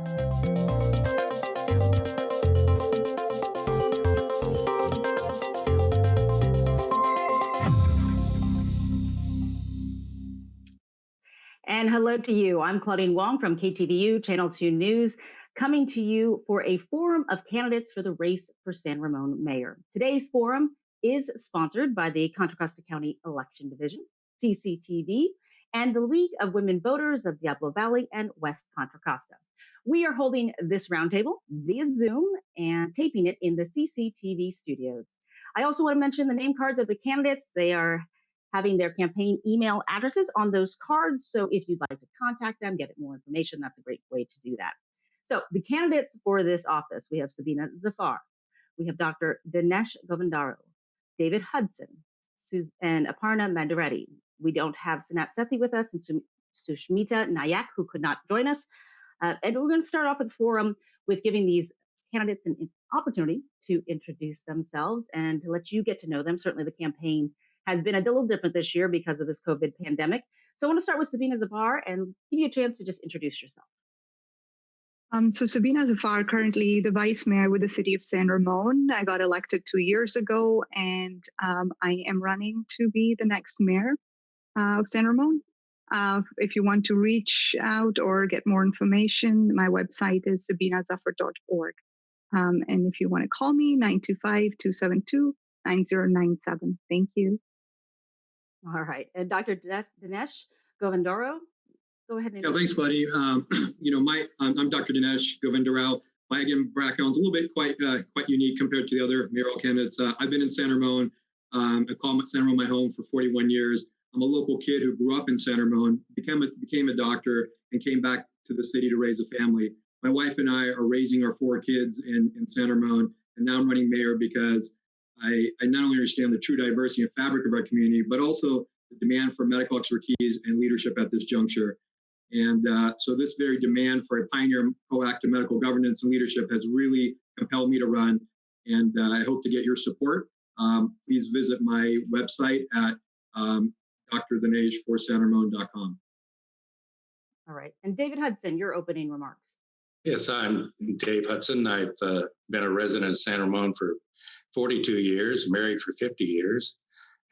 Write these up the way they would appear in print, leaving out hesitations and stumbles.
And hello to you. I'm Claudine Wong from KTVU Channel 2 News, coming to you for a forum of candidates for the race for San Ramon Mayor. Today's forum is sponsored by the Contra Costa County Election Division, CCTV, and the League of Women Voters of Diablo Valley and West Contra Costa. We are holding this roundtable via Zoom and taping it in the CCTV studios. I also want to mention the name cards of the candidates. They are having their campaign email addresses on those cards. So if you'd like to contact them, get more information, that's a great way to do that. So the candidates for this office, we have Sabine Zabar, we have Dr. Dinesh Govindaro, David Hudson, and Aparna Mandireddy. We don't have Sanat Sethi with us and Sushmita Nayak, who could not join us. And we're going to start off with the forum with giving these candidates an opportunity to introduce themselves and to let you get to know them. Certainly the campaign has been a little different this year because of this COVID pandemic. So I want to start with Sabine Zabar and give you a chance to just introduce yourself. So Sabine Zabar, currently the vice mayor with the city of San Ramon. I got elected 2 years ago, and I am running to be the next mayor of San Ramon. If you want to reach out or get more information, my website is sabinazafar.org. And if you want to call me, 925-272-9097. Thank you. All right. And Dr. Dinesh Govindaro, go ahead. Yeah, thanks, Claudia. I'm Dr. Dinesh Govindaro. My background's a little bit quite unique compared to the other mayoral candidates. I've been in San Ramon. I call San Ramon my home for 41 years. I'm a local kid who grew up in San Ramon, became a doctor, and came back to the city to raise a family. My wife and I are raising our 4 kids in San Ramon, and now I'm running mayor because I not only understand the true diversity and fabric of our community, but also the demand for medical expertise and leadership at this juncture. And so this very demand for a pioneer proactive medical governance and leadership has really compelled me to run. And I hope to get your support. Please visit my website at drdineshforsanramon.com. All right. And David Hudson, your opening remarks. Yes, I'm Dave Hudson. I've been a resident of San Ramon for 42 years, married for 50 years,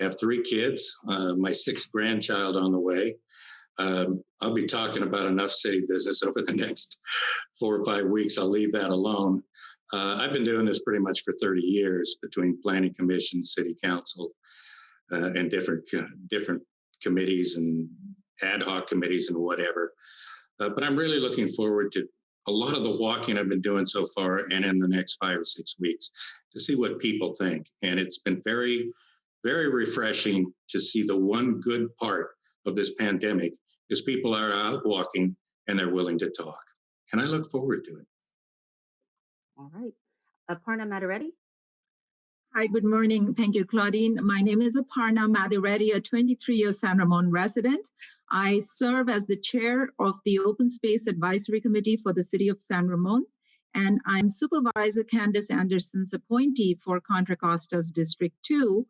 have 3 kids, my 6th grandchild on the way. I'll be talking about enough city business over the next 4 or 5 weeks. I'll leave that alone. I've been doing this pretty much for 30 years between planning commission, city council, and different committees and ad hoc committees and whatever. But I'm really looking forward to a lot of the walking I've been doing so far and in the next 5 or 6 weeks to see what people think. And it's been very, very refreshing to see the one good part of this pandemic is people are out walking and they're willing to talk. And I look forward to it. All right. Aparna Mandireddy. Hi, good morning. Thank you, Claudine. My name is Aparna Mandireddy, a 23-year San Ramon resident. I serve as the chair of the Open Space Advisory Committee for the City of San Ramon, and I'm Supervisor Candace Anderson's appointee for Contra Costa's District 2,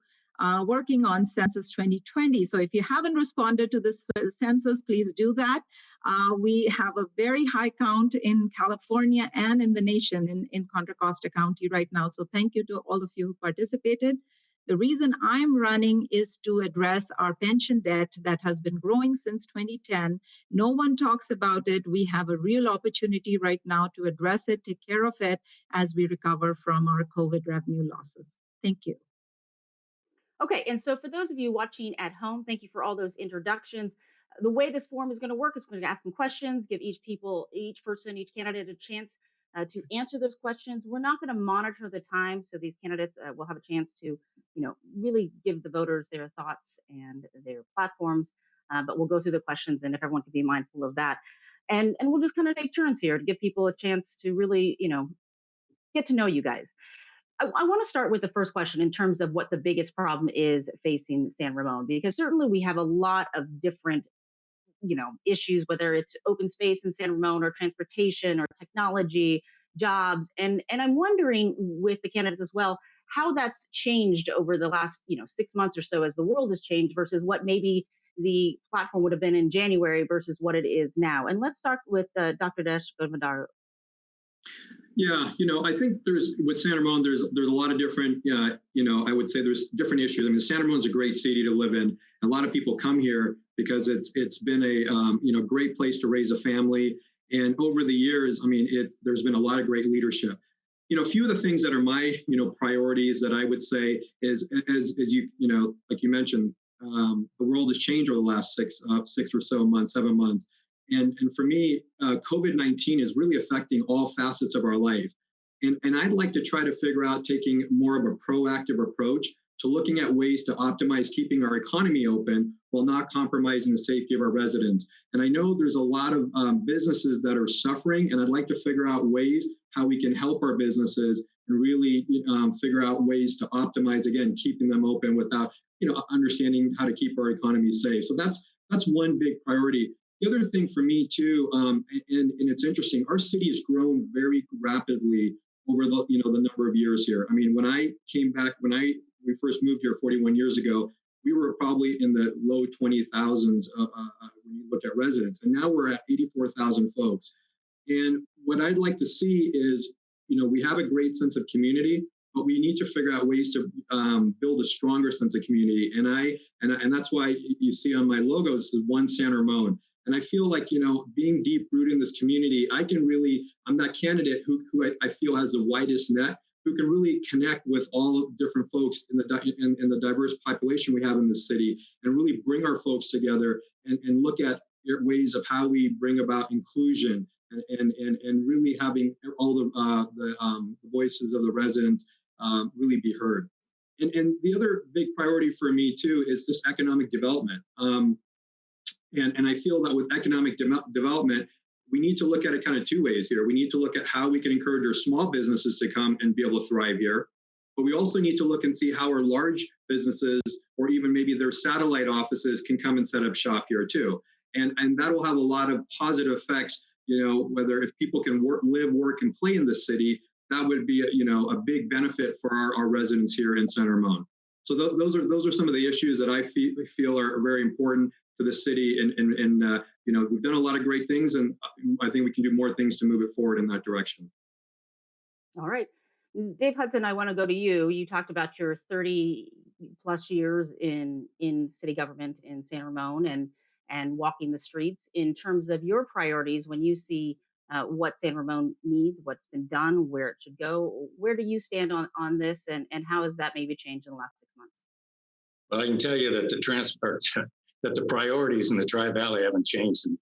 working on Census 2020. So if you haven't responded to this census, please do that. We have a very high count in California and in the nation in Contra Costa County right now. So thank you to all of you who participated. The reason I'm running is to address our pension debt that has been growing since 2010. No one talks about it. We have a real opportunity right now to address it, take care of it as we recover from our COVID revenue losses. Thank you. Okay, and so for those of you watching at home, thank you for all those introductions. The way this forum is going to work is we're going to ask some questions, give each person, each candidate a chance to answer those questions. We're not going to monitor the time, so these candidates will have a chance to, really give the voters their thoughts and their platforms. But we'll go through the questions, and if everyone can be mindful of that, and we'll just kind of take turns here to give people a chance to really, get to know you guys. I want to start with the first question in terms of what the biggest problem is facing San Ramon, because certainly we have a lot of different, issues, whether it's open space in San Ramon or transportation or technology, jobs. And I'm wondering with the candidates as well, how that's changed over the last, 6 months or so as the world has changed versus what maybe the platform would have been in January versus what it is now. And let's start with Dr. Dinesh Govindaro. Yeah, I think there's with San Ramon, there's a lot of different, I would say there's different issues. I mean, San Ramon's a great city to live in. A lot of people come here because it's been a great place to raise a family. And over the years, I mean, there's been a lot of great leadership. A few of the things that are my priorities that I would say is as like you mentioned, the world has changed over the last six or so months, 7 months. And for me, COVID-19 is really affecting all facets of our life. And I'd like to try to figure out taking more of a proactive approach to looking at ways to optimize keeping our economy open while not compromising the safety of our residents. And I know there's a lot of businesses that are suffering, and I'd like to figure out ways how we can help our businesses and really figure out ways to optimize, again, keeping them open without, understanding how to keep our economy safe. So that's one big priority. The other thing for me too, and it's interesting, our city has grown very rapidly over the number of years here. I mean, when I came back, we first moved here 41 years ago, we were probably in the low 20,000s when you look at residents, and now we're at 84,000 folks. And what I'd like to see is, we have a great sense of community, but we need to figure out ways to build a stronger sense of community. And that's why you see on my logos is One San Ramon. And I feel like, being deep rooted in this community, I'm that candidate who I feel has the widest net, who can really connect with all different folks in the diverse population we have in the city, and really bring our folks together and look at ways of how we bring about inclusion and really having all the voices of the residents really be heard. And the other big priority for me too is this economic development. And I feel that with economic development, we need to look at it kind of two ways here. We need to look at how we can encourage our small businesses to come and be able to thrive here. But we also need to look and see how our large businesses, or even maybe their satellite offices, can come and set up shop here too. And that will have a lot of positive effects, whether if people can live, work, and play in the city, that would be a big benefit for our residents here in San Ramon. So those are some of the issues that I feel are very important to the city, and we've done a lot of great things, and I think we can do more things to move it forward in that direction. All right. Dave Hudson, I want to go to you. You talked about your 30 plus years in city government in San Ramon and walking the streets. In terms of your priorities, when you see what San Ramon needs, what's been done, where it should go, where do you stand on this, and how has that maybe changed in the last 6 months? Well, I can tell you that that the priorities in the Tri-Valley haven't changed in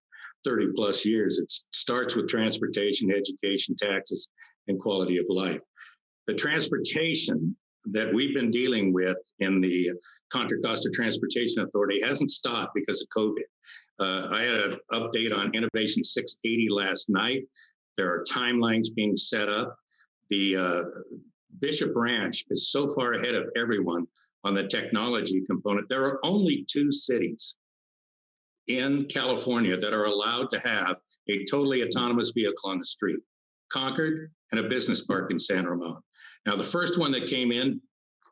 30 plus years. It starts with transportation, education, taxes, and quality of life. The transportation that we've been dealing with in the Contra Costa Transportation Authority hasn't stopped because of COVID. I had an update on Innovation 680 last night. There are timelines being set up. The Bishop Ranch is so far ahead of everyone on the technology component. There are only 2 cities in California that are allowed to have a totally autonomous vehicle on the street: Concord and a business park in San Ramon. Now, the first one that came in,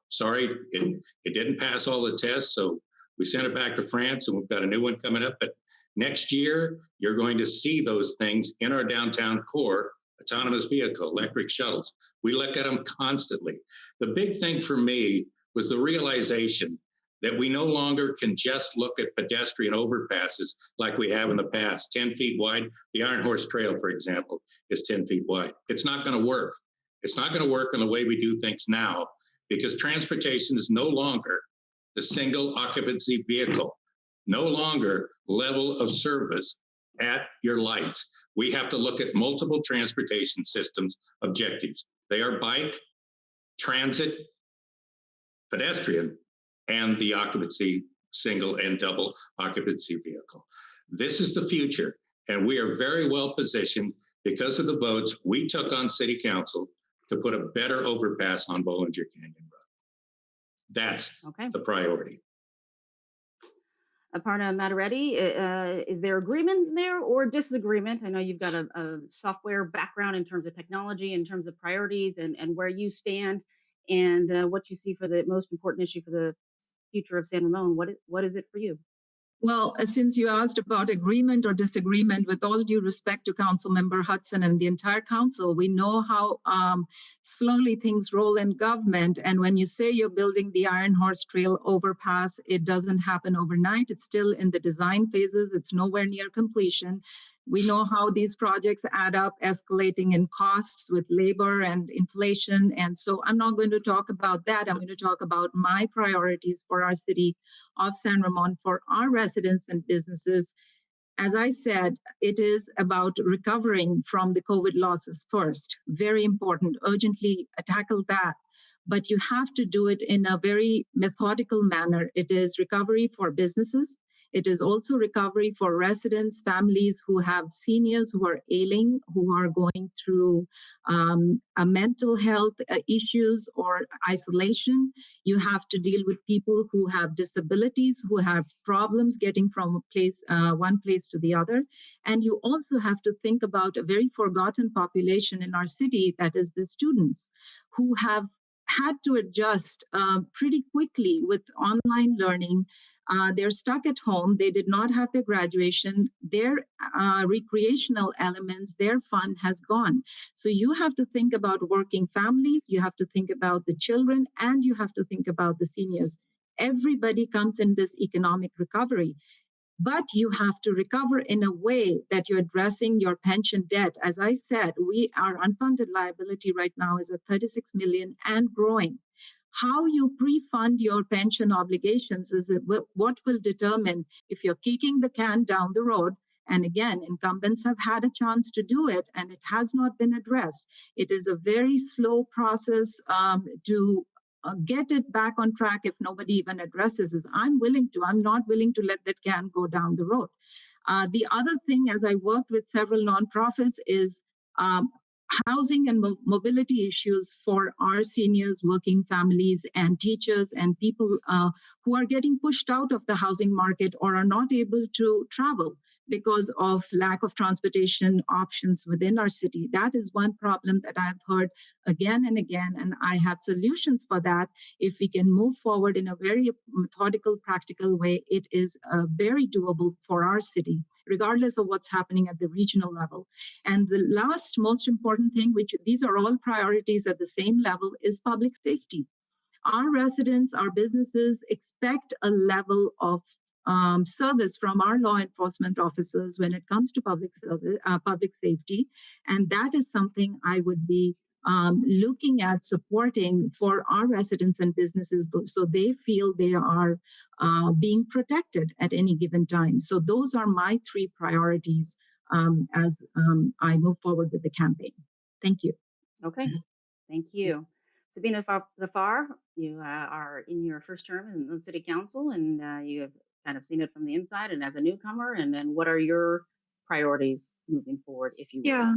sorry, it didn't pass all the tests, so we sent it back to France, and we've got a new one coming up. But next year, you're going to see those things in our downtown core, autonomous vehicle, electric shuttles. We look at them constantly. The big thing for me was the realization that we no longer can just look at pedestrian overpasses like we have in the past, 10 feet wide. The Iron Horse Trail, for example, is 10 feet wide. It's not going to work. It's not going to work in the way we do things now, because transportation is no longer the single occupancy vehicle, no longer level of service at your lights. We have to look at multiple transportation systems objectives. They are bike, transit, pedestrian, and the occupancy single and double occupancy vehicle. This is the future, and we are very well positioned because of the votes we took on City Council to put a better overpass on Bollinger Canyon Road. That's the priority. Aparna Madareddy, is there agreement there or disagreement? I know you've got a software background in terms of technology, in terms of priorities and where you stand, and what you see for the most important issue for the future of San Ramon. What is it for you? Well, since you asked about agreement or disagreement, with all due respect to Councilmember Hudson and the entire council, we know how slowly things roll in government. And when you say you're building the Iron Horse Trail overpass, it doesn't happen overnight. It's still in the design phases. It's nowhere near completion. We know how these projects add up, escalating in costs with labor and inflation. And so I'm not going to talk about that. I'm going to talk about my priorities for our city of San Ramon, for our residents and businesses. As I said, it is about recovering from the COVID losses first. Very important, urgently tackle that. But you have to do it in a very methodical manner. It is recovery for businesses. It is also recovery for residents, families who have seniors who are ailing, who are going through a mental health issues or isolation. You have to deal with people who have disabilities, who have problems getting from one place to the other. And you also have to think about a very forgotten population in our city, that is the students, who have had to adjust pretty quickly with online learning. They're stuck at home. They did not have their graduation. Their recreational elements, their fun has gone. So you have to think about working families. You have to think about the children, and you have to think about the seniors. Everybody comes in this economic recovery. But you have to recover in a way that you're addressing your pension debt. As I said, our unfunded liability right now is at 36 million and growing. How you pre-fund your pension obligations is what will determine if you're kicking the can down the road. And again, incumbents have had a chance to do it, and it has not been addressed. It is a very slow process to get it back on track if nobody even addresses it. I'm not willing to let that can go down the road. The other thing, as I worked with several nonprofits, is housing and mobility issues for our seniors, working families, and teachers, and people who are getting pushed out of the housing market or are not able to travel because of lack of transportation options within our city. That is one problem that I've heard again and again, and I have solutions for that. If we can move forward in a very methodical, practical way, it is very doable for our city, regardless of what's happening at the regional level. And the last most important thing, which these are all priorities at the same level, is public safety. Our residents, our businesses expect a level of service from our law enforcement officers when it comes to public safety. And that is something I would be looking at supporting for our residents and businesses, so they feel they are being protected at any given time. So those are my three priorities as I move forward with the campaign. Thank you. Okay, thank you. Sabine Zabar, you are in your first term in the city council, and you have kind of seen it from the inside and as a newcomer. And then what are your priorities moving forward, if you will? Yeah.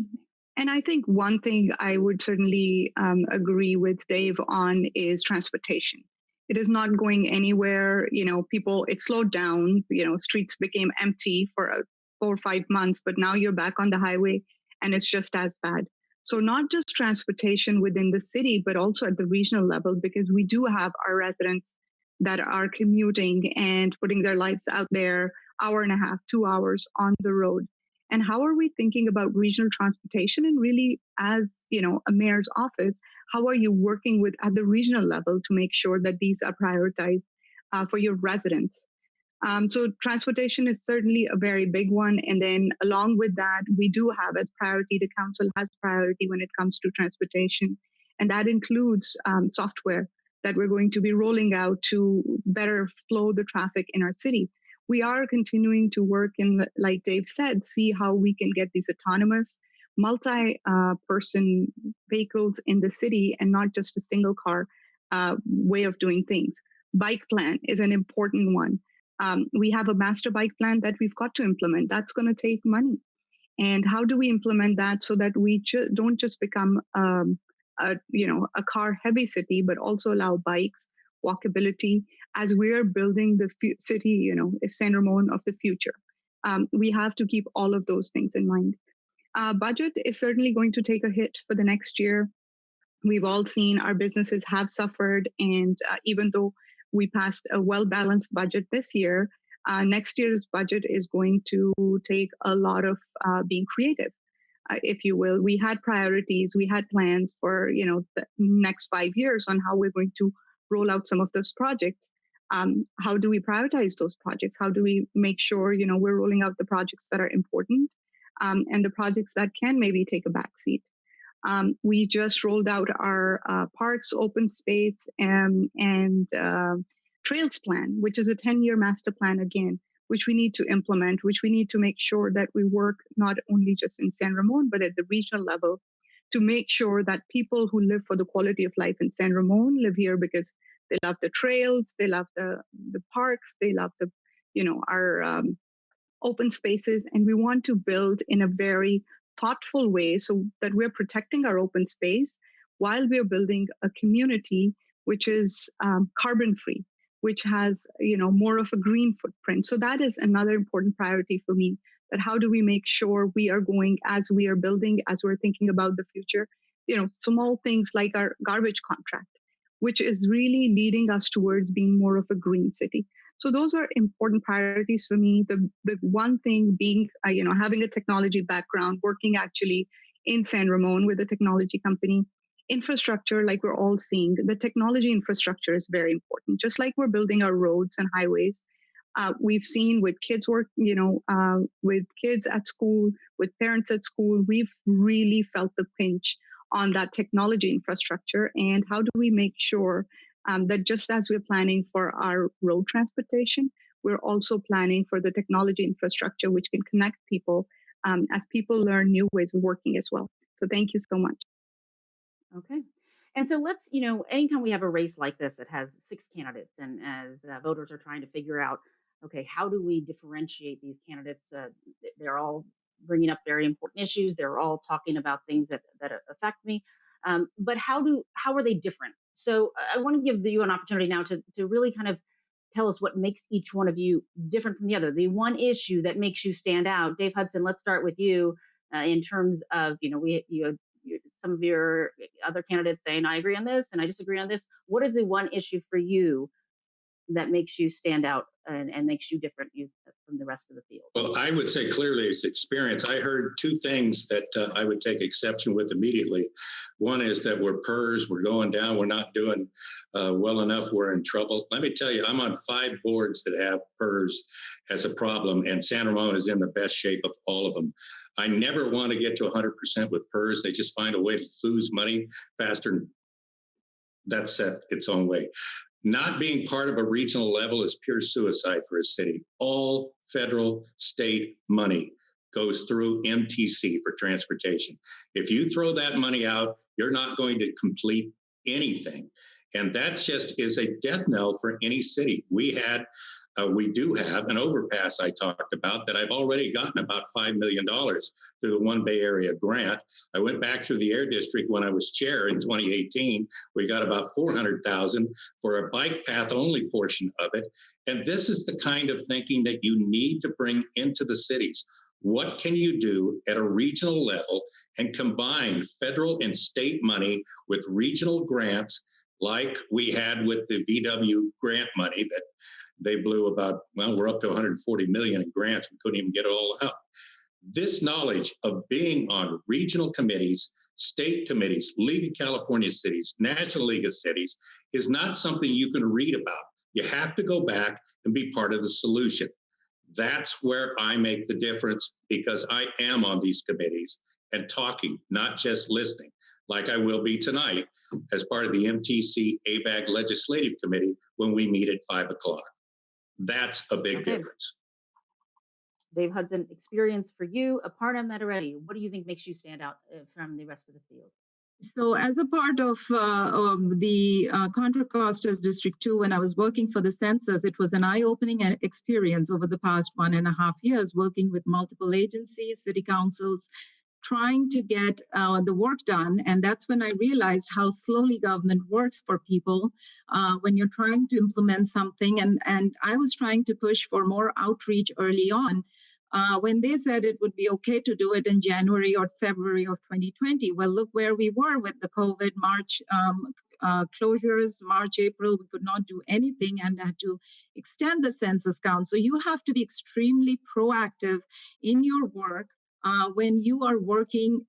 And I think one thing I would certainly agree with Dave on is transportation. It is not going anywhere. It slowed down. Streets became empty for 4 or 5 months, but now you're back on the highway and it's just as bad. So not just transportation within the city, but also at the regional level, because we do have our residents that are commuting and putting their lives out there, 1.5 hours, 2 hours on the road. And how are we thinking about regional transportation? And really, as a mayor's office, how are you working with at the regional level to make sure that these are prioritized for your residents? So transportation is certainly a very big one. And then along with that, we do have as priority, the council has priority when it comes to transportation. And that includes software that we're going to be rolling out to better flow the traffic in our city. We are continuing to work in, like Dave said, see how we can get these autonomous multi-person vehicles in the city and not just a single car way of doing things. Bike plan is an important one. We have a master bike plan that we've got to implement. That's going to take money. And how do we implement that so that we don't just become a car heavy city, but also allow bikes, walkability, as we're building the city, if San Ramon of the future. We have to keep all of those things in mind. Budget is certainly going to take a hit for the next year. We've all seen our businesses have suffered, and even though we passed a well-balanced budget this year, Next year's budget is going to take a lot of being creative, if you will. We had priorities, we had plans for the next 5 years on how we're going to roll out some of those projects. How do we prioritize those projects? How do we make sure we're rolling out the projects that are important, and the projects that can maybe take a backseat? We just rolled out our parks, open space, and trails plan, which is a 10-year master plan again, which we need to implement, which we need to make sure that we work not only just in San Ramon, but at the regional level to make sure that people who live for the quality of life in San Ramon live here because they love the trails, they love the parks, they love our open spaces, and we want to build in a very thoughtful way so that we're protecting our open space while we're building a community which is carbon free, which has more of a green footprint. So that is another important priority for me, that how do we make sure we are going, as we are building, as we're thinking about the future, small things like our garbage contract, which is really leading us towards being more of a green city. So those are important priorities for me. The one thing being, having a technology background, working actually in San Ramon with a technology company. Infrastructure, like we're all seeing, the technology infrastructure is very important. Just like we're building our roads and highways, we've seen with kids work, with kids at school, with parents at school, we've really felt the pinch on that technology infrastructure. And how do we make sure that just as we're planning for our road transportation, we're also planning for the technology infrastructure, which can connect people as people learn new ways of working as well. So thank you so much. Okay. And so let's, anytime we have a race like this that has 6 candidates, and as voters are trying to figure out, okay, how do we differentiate these candidates? They're all bringing up very important issues. They're all talking about things that affect me. But how are they different? So I want to give you an opportunity now to really kind of tell us what makes each one of you different from the other. The one issue that makes you stand out. Dave Hudson, let's start with you in terms of, some of your other candidates saying, I agree on this and I disagree on this. What is the one issue for you that makes you stand out and makes you different from the rest of the field? Well, I would say clearly it's experience. I heard 2 things that I would take exception with immediately. One is that we're PERS, we're going down, we're not doing well enough, we're in trouble. Let me tell you, I'm on 5 boards that have PERS as a problem, and San Ramon is in the best shape of all of them. I never want to get to 100% with PERS. They just find a way to lose money faster. That's set its own way. Not being part of a regional level is pure suicide for a city. All federal, state money goes through MTC for transportation. If you throw that money out, you're not going to complete anything. And that just is a death knell for any city. We do have an overpass I talked about that I've already gotten about $5 million through the One Bay Area grant. I went back through the Air District when I was chair in 2018. We got about $400,000 for a bike path only portion of it. And this is the kind of thinking that you need to bring into the cities. What can you do at a regional level and combine federal and state money with regional grants like we had with the VW grant money that they blew about, we're up to 140 million in grants. We couldn't even get it all out. This knowledge of being on regional committees, state committees, League of California Cities, National League of Cities is not something you can read about. You have to go back and be part of the solution. That's where I make the difference, because I am on these committees and talking, not just listening, like I will be tonight as part of the MTC ABAG Legislative Committee when we meet at 5 o'clock. That's a big difference. Dave Hudson, experience for you. Aparna Madareddy, what do you think makes you stand out from the rest of the field? So as a part of the Contra Costa's District 2, when I was working for the census, it was an eye-opening experience over the past 1.5 years, working with multiple agencies, city councils, trying to get the work done. And that's when I realized how slowly government works for people when you're trying to implement something. And I was trying to push for more outreach early on. When they said it would be okay to do it in January or February of 2020, well, look where we were with the COVID March closures, March, April, we could not do anything and had to extend the census count. So you have to be extremely proactive in your work when you are working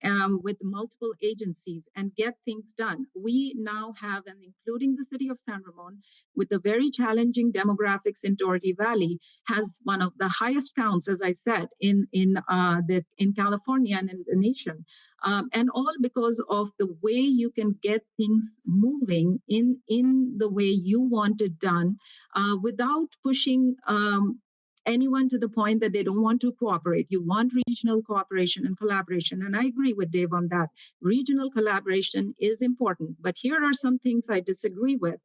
with multiple agencies and get things done. We now have, and including the city of San Ramon, with the very challenging demographics in Doherty Valley, has one of the highest counts, as I said, in California and in the nation. And all because of the way you can get things moving in the way you want it done without pushing anyone to the point that they don't want to cooperate. You want regional cooperation and collaboration. And I agree with Dave on that. Regional collaboration is important. But here are some things I disagree with.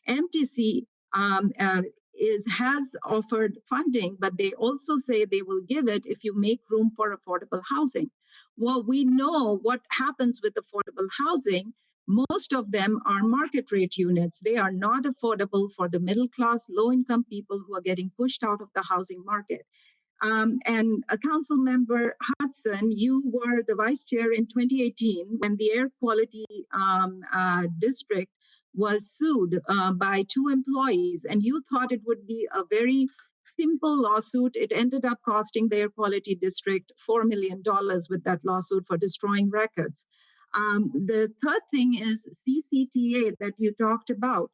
MTC has offered funding, but they also say they will give it if you make room for affordable housing. Well, we know what happens with affordable housing. Most of them are market rate units. They are not affordable for the middle class, low income people who are getting pushed out of the housing market. And a council member, Hudson, you were the vice chair in 2018 when the air quality district was sued by 2 employees, and you thought it would be a very simple lawsuit. It ended up costing the air quality district $4 million with that lawsuit for destroying records. The third thing is CCTA that you talked about.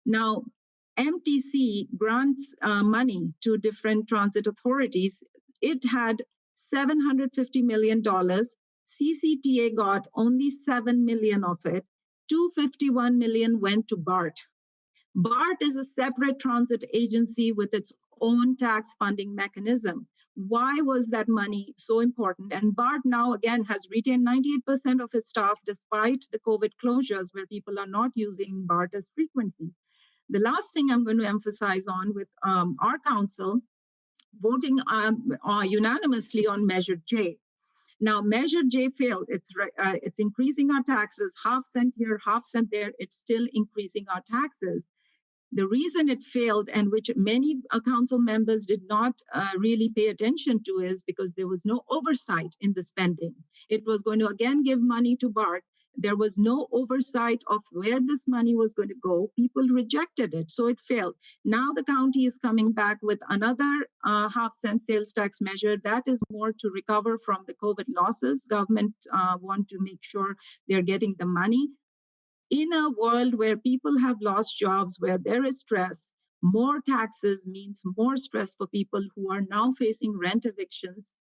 Now, MTC grants money to different transit authorities. It had $750 million. CCTA got only $7 million of it. $251 million went to BART. BART is a separate transit agency with its own tax funding mechanism. Why was that money so important? And BART now, again, has retained 98% of its staff despite the COVID closures where people are not using BART as frequently. The last thing I'm going to emphasize on with our council, voting unanimously on Measure J. Now, Measure J failed. It's increasing our taxes, half cent here, half cent there. It's still increasing our taxes. The reason it failed, and which many council members did not really pay attention to, is because there was no oversight in the spending. It was going to again give money to BART. There was no oversight of where this money was going to go. People rejected it, so it failed. Now the county is coming back with another half-cent sales tax measure that is more to recover from the COVID losses. Government want to make sure they're getting the money. In a world where people have lost jobs, where there is stress, more taxes means more stress for people who are now facing rent evictions.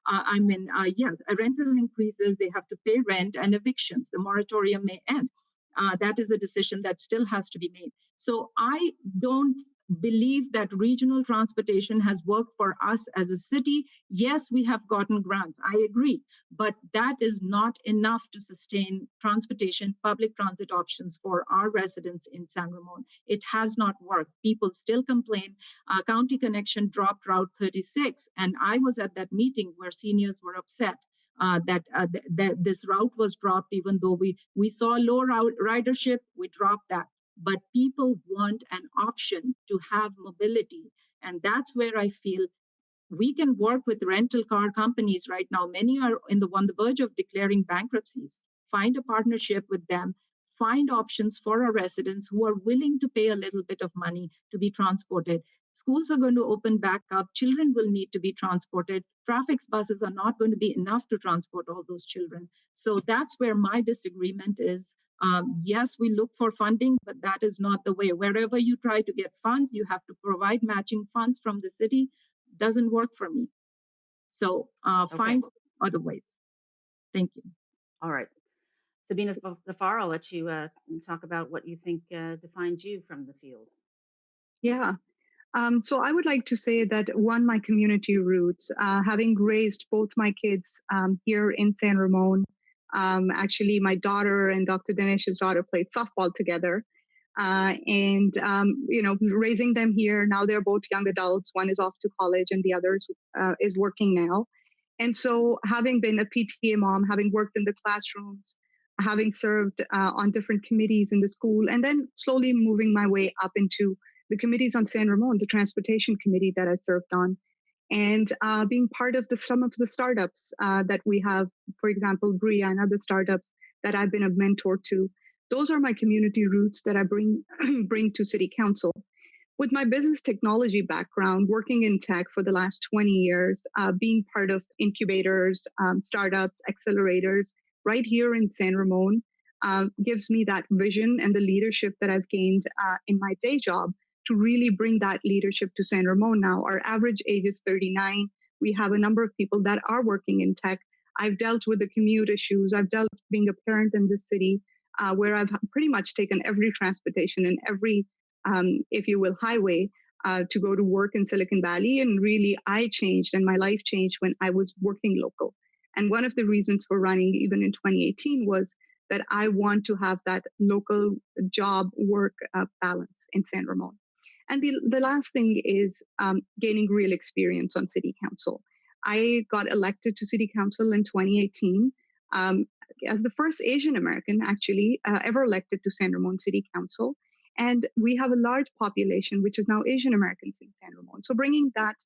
Rental increases, they have to pay rent and evictions. The moratorium may end. That is a decision that still has to be made. So I don't believe that regional transportation has worked for us as a city. Yes, we have gotten grants. I agree. But that is not enough to sustain transportation, public transit options for our residents in San Ramon. It has not worked. People still complain. County Connection dropped Route 36. And I was at that meeting where seniors were upset that this route was dropped, even though we saw low ridership, we dropped that. But people want an option to have mobility. And that's where I feel we can work with rental car companies right now. Many are on the verge of declaring bankruptcies. Find a partnership with them. Find options for our residents who are willing to pay a little bit of money to be transported. Schools are going to open back up. Children will need to be transported. Traffic buses are not going to be enough to transport all those children. So that's where my disagreement is. Yes, we look for funding, but that is not the way. Wherever you try to get funds, you have to provide matching funds from the city. Doesn't work for me. So find other ways. Thank you. All right. Sabine Zabar, I'll let you talk about what you think defines you from the field. Yeah. So I would like to say that my community roots, having raised both my kids here in San Ramon. Actually, my daughter and Dr. Dinesh's daughter played softball together. Raising them here, now they're both young adults. One is off to college and the other is working now. And so having been a PTA mom, having worked in the classrooms, having served on different committees in the school, and then slowly moving my way up into the committees on San Ramon, the transportation committee that I served on, and being part of some of the startups that we have, for example, Bria and other startups that I've been a mentor to. Those are my community roots that I bring bring to city council. With my business technology background, working in tech for the last 20 years, being part of incubators, startups, accelerators, right here in San Ramon, gives me that vision and the leadership that I've gained in my day job to really bring that leadership to San Ramon now. Our average age is 39. We have a number of people that are working in tech. I've dealt with the commute issues. I've dealt with being a parent in this city, where I've pretty much taken every transportation and every, if you will, highway to go to work in Silicon Valley. And really, I changed and my life changed when I was working local. And one of the reasons for running even in 2018 was that I want to have that local job work balance in San Ramon. And the last thing is gaining real experience on city council. I got elected to city council in 2018 as the first Asian American actually ever elected to San Ramon City Council. And we have a large population, which is now Asian Americans in San Ramon. So bringing that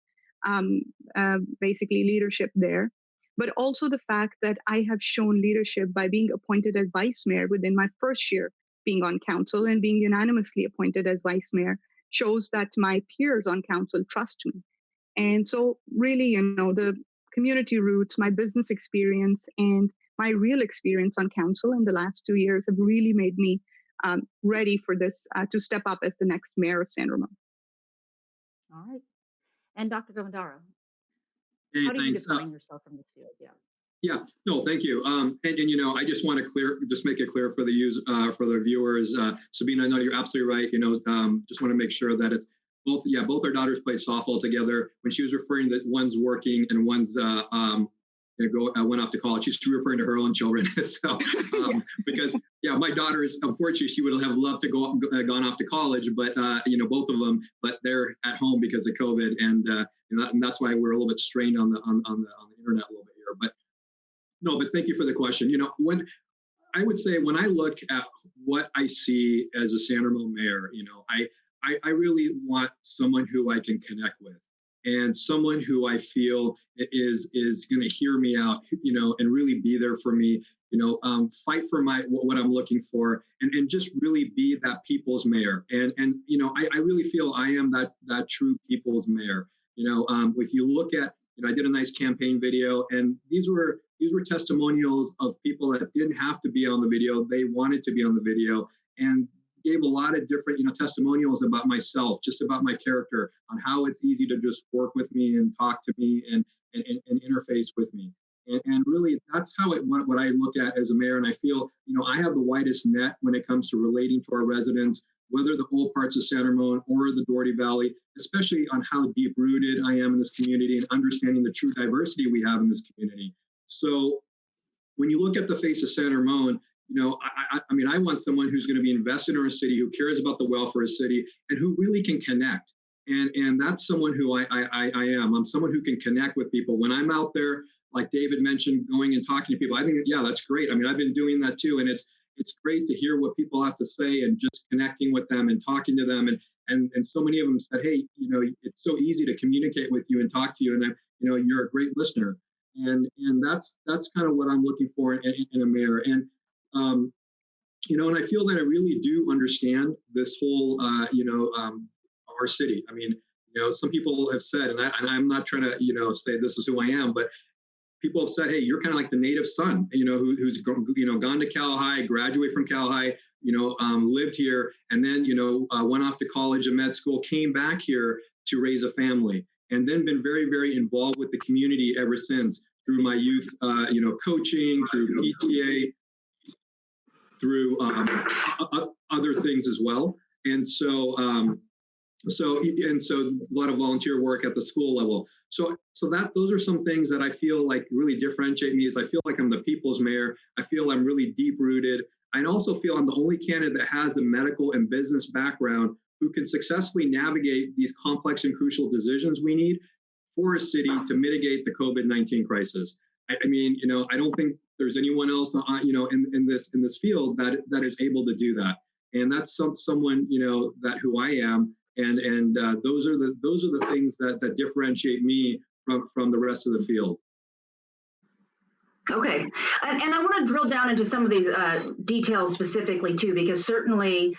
basically leadership there, but also the fact that I have shown leadership by being appointed as vice mayor within my first year being on council, and being unanimously appointed as vice mayor shows that my peers on council trust me. And so really, the community roots, my business experience, and my real experience on council in the last 2 years have really made me ready for this to step up as the next mayor of San Ramon. All right. And Dr. Govindara, Hey, how do you thanks. define yourself from this field? Yeah. Yeah, no, thank you. And I just want to just make it clear for the viewers. Sabine, I know you're absolutely right. Just want to make sure that it's both. Yeah, both our daughters played softball together. When she was referring that one's working and one's went off to college, she's referring to her own children. So because my daughters, unfortunately, she would have loved to gone off to college, but both of them, but they're at home because of COVID, and that's why we're a little bit strained on the internet a little bit here, but. No, but thank you for the question. When I would say when I look at what I see as a San Ramon mayor, I really want someone who I can connect with, and someone who I feel is going to hear me out, and really be there for me, fight for what I'm looking for, and just really be that people's mayor. And I really feel I am that true people's mayor. If you look at, I did a nice campaign video, and these were testimonials of people that didn't have to be on the video. They wanted to be on the video, and gave a lot of different, testimonials about myself, just about my character, on how it's easy to just work with me and talk to me and interface with me. And really, that's how what I look at as a mayor. And I feel, I have the widest net when it comes to relating to our residents, whether the old parts of San Ramon or the Doherty Valley, especially on how deep rooted I am in this community and understanding the true diversity we have in this community. So when you look at the face of San Ramon, I want someone who's going to be invested in our city, who cares about the welfare of the city, and who really can connect. And that's someone who I am. I'm someone who can connect with people. When I'm out there, like David mentioned, going and talking to people, I think, that's great. I've been doing that too. And it's great to hear what people have to say and just connecting with them and talking to them. And so many of them said, hey, it's so easy to communicate with you and talk to you. And you're a great listener. And that's kind of what I'm looking for in a mayor. And, and I feel that I really do understand this whole, our city. Some people have said, and I'm not trying to, say this is who I am, but people have said, hey, you're kind of like the native son, who's gone to Cal High, graduated from Cal High, lived here, and then, went off to college and med school, came back here to raise a family, and then been very, very involved with the community ever since, through my youth, coaching, through PTA, through other things as well. And so a lot of volunteer work at the school level. So those are some things that I feel like really differentiate me. Is I feel like I'm the people's mayor. I feel I'm really deep rooted. I also feel I'm the only candidate that has the medical and business background who can successfully navigate these complex and crucial decisions we need for a city to mitigate the COVID-19 crisis. I don't think there's anyone else, in this field that is able to do that. And that's someone, that who I am. And those are the things that differentiate me from the rest of the field. Okay, and I want to drill down into some of these details specifically too, because certainly,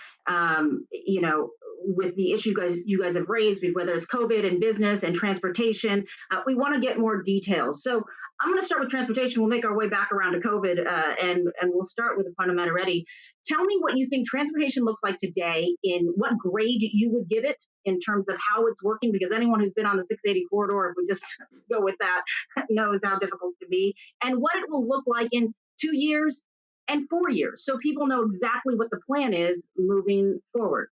with the issue you guys have raised, whether it's COVID and business and transportation, we want to get more details. So I'm going to start with transportation. We'll make our way back around to COVID, and we'll start with Aparna Madareddy. Tell me what you think transportation looks like today. In what grade you would give it in terms of how it's working, because anyone who's been on the 680 corridor, if we just go with that, knows how difficult it can be, and what it will look like in 2 years and 4 years, so people know exactly what the plan is moving forward.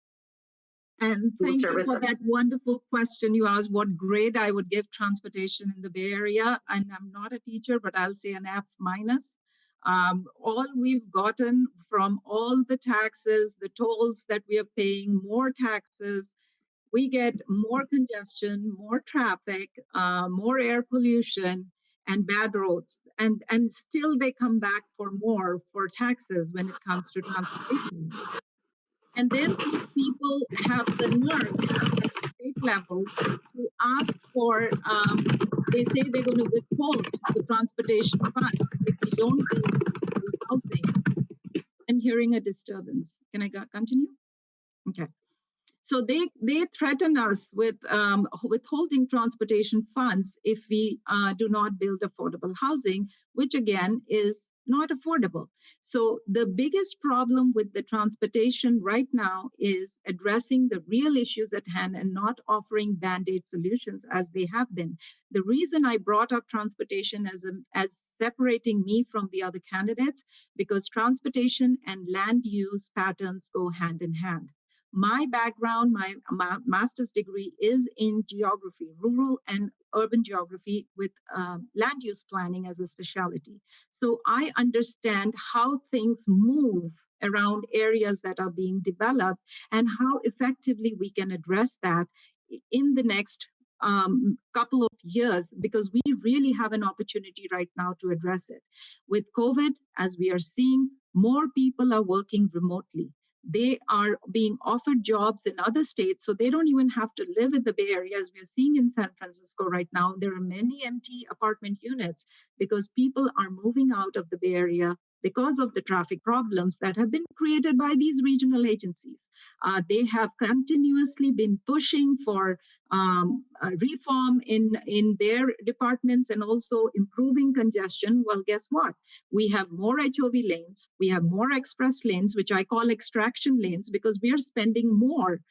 And thank you for that wonderful question. You asked what grade I would give transportation in the Bay Area, and I'm not a teacher, but I'll say an F minus. All we've gotten from all the taxes, the tolls that we are paying, more taxes, we get more congestion, more traffic, more air pollution, and bad roads. And still they come back for more for taxes when it comes to transportation. And then these people have the nerve at the state level to ask for, they say they're going to withhold the transportation funds if we don't build housing. I'm hearing a disturbance. Can I continue? Okay. So they threaten us with withholding transportation funds if we do not build affordable housing, which again is not affordable. So the biggest problem with the transportation right now is addressing the real issues at hand and not offering band-aid solutions as they have been. The reason I brought up transportation as separating me from the other candidates, because transportation and land use patterns go hand in hand. My background, my master's degree is in geography, rural and urban geography with land use planning as a specialty. So I understand how things move around areas that are being developed and how effectively we can address that in the next couple of years, because we really have an opportunity right now to address it. With COVID, as we are seeing, more people are working remotely. They are being offered jobs in other states, so they don't even have to live in the Bay Area. As we're seeing in San Francisco right now, there are many empty apartment units because people are moving out of the Bay Area because of the traffic problems that have been created by these regional agencies. They have continuously been pushing for reform in their departments and also improving congestion. Well, guess what? We have more HOV lanes, we have more express lanes, which I call extraction lanes, because we are spending more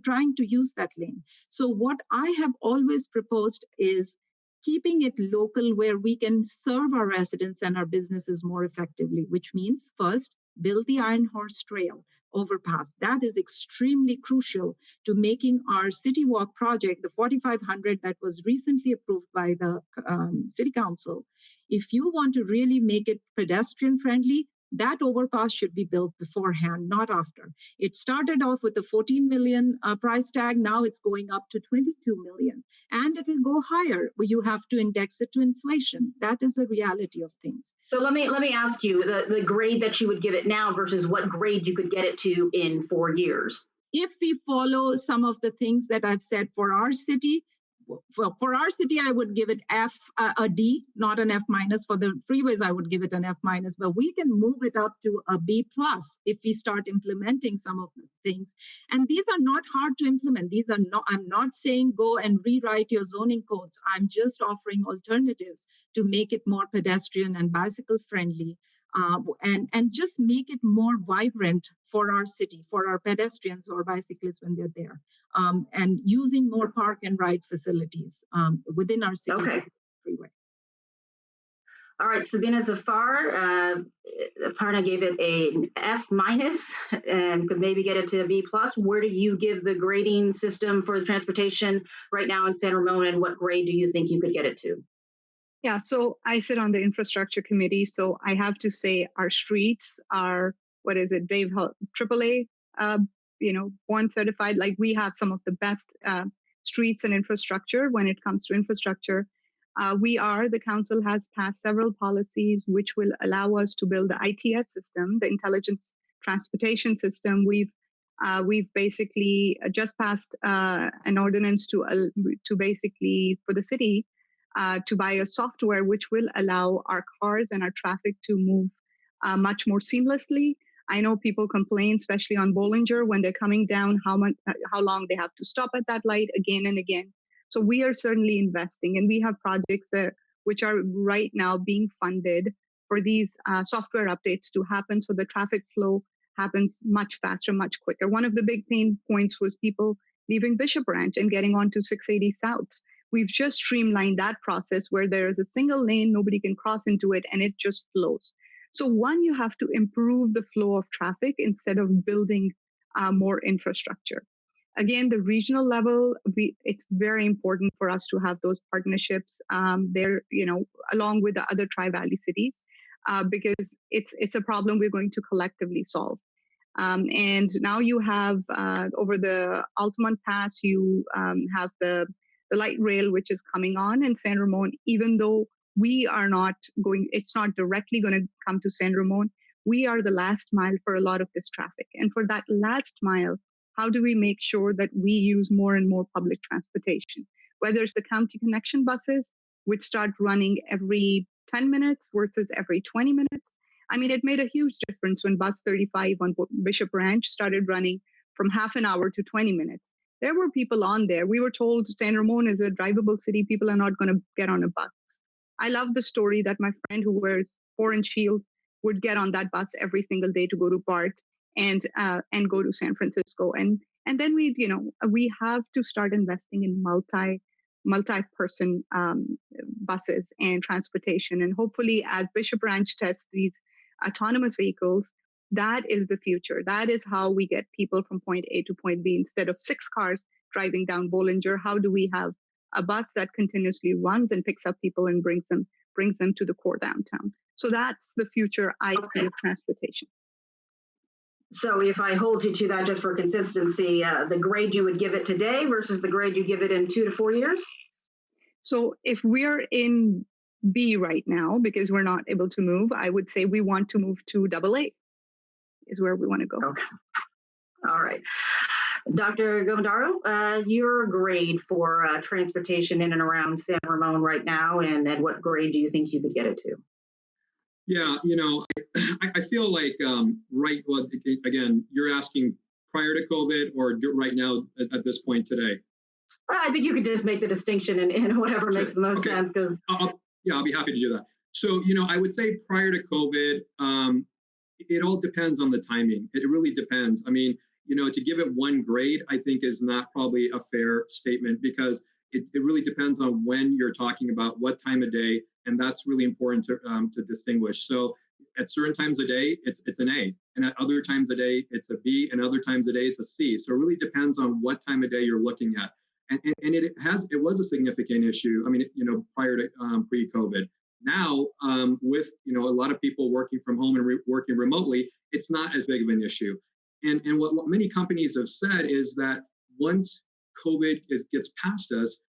trying to use that lane. So what I have always proposed is keeping it local where we can serve our residents and our businesses more effectively, which means first, build the Iron Horse Trail overpass. That is extremely crucial to making our City Walk project, the 4,500 that was recently approved by the City Council. If you want to really make it pedestrian friendly, that overpass should be built beforehand, not after. It started off with a 14 million price tag. Now it's going up to 22 million. And it will go higher. You have to index it to inflation. That is the reality of things. So let me ask you the grade that you would give it now versus what grade you could get it to in 4 years. If we follow some of the things that I've said for our city, I would give it a D, not an F minus. For the freeways, I would give it an F minus, but we can move it up to a B plus if we start implementing some of the things. And these are not hard to implement. I'm not saying go and rewrite your zoning codes. I'm just offering alternatives to make it more pedestrian and bicycle friendly. And just make it more vibrant for our city, for our pedestrians or bicyclists when they're there, and using more park and ride facilities within our city freeway. All right, Sabine Zabar, Aparna gave it an F minus and could maybe get it to a B plus. Where do you give the grading system for the transportation right now in San Ramon, and what grade do you think you could get it to? Yeah, so I sit on the infrastructure committee, so I have to say our streets are, Dave, AAA, born certified. Like, we have some of the best streets and infrastructure when it comes to infrastructure. The council has passed several policies which will allow us to build the ITS system, the Intelligence Transportation System. We've basically just passed an ordinance to basically, for the city, to buy a software which will allow our cars and our traffic to move much more seamlessly. I know people complain, especially on Bollinger, when they're coming down, how long they have to stop at that light again and again. So we are certainly investing, and we have projects which are right now being funded for these software updates to happen, so the traffic flow happens much faster, much quicker. One of the big pain points was people leaving Bishop Ranch and getting onto 680 South. We've just streamlined that process where there is a single lane, nobody can cross into it, and it just flows. So one, you have to improve the flow of traffic instead of building more infrastructure. Again, the regional level, it's very important for us to have those partnerships there, along with the other Tri-Valley cities, because it's a problem we're going to collectively solve. And now you have over the Altamont Pass, you have the light rail, which is coming on in San Ramon, even though we are not going, it's not directly going to come to San Ramon. We are the last mile for a lot of this traffic. And for that last mile, how do we make sure that we use more and more public transportation? Whether it's the county connection buses, which start running every 10 minutes versus every 20 minutes. I mean, it made a huge difference when Bus 35 on Bishop Ranch started running from half an hour to 20 minutes. There were people on there. We were told San Ramon is a drivable city. People are not going to get on a bus. I love the story that my friend who wears 4-inch heels would get on that bus every single day to go to BART and go to San Francisco. And then we have to start investing in multi-person buses and transportation. And hopefully as Bishop Ranch tests these autonomous vehicles, that is the future. That is how we get people from point A to point B. Instead of 6 cars driving down Bollinger, how do we have a bus that continuously runs and picks up people and brings them to the core downtown? So that's the future I see of transportation. So if I hold you to that just for consistency, the grade you would give it today versus the grade you give it in 2 to 4 years? So if we're in B right now, because we're not able to move, I would say we want to move to AA is where we want to go. Okay. All right. Dr. Govindaraw, your grade for transportation in and around San Ramon right now, and at what grade do you think you could get it to? Yeah, I feel like well, again, you're asking prior to COVID or right now at this point today? I think you could just make the distinction in whatever makes the most sense. Because I'll be happy to do that. So, I would say prior to COVID, it all depends on the timing. It really depends. I mean, to give it one grade, I think is not probably a fair statement, because it really depends on when you're talking about, what time of day, and that's really important to distinguish. So at certain times of day, it's an A, and at other times of day, it's a B, and other times of day, it's a C. So it really depends on what time of day you're looking at. And it was a significant issue. I mean, prior to pre-COVID. Now, with a lot of people working from home and working remotely, it's not as big of an issue. And what many companies have said is that once COVID gets past us,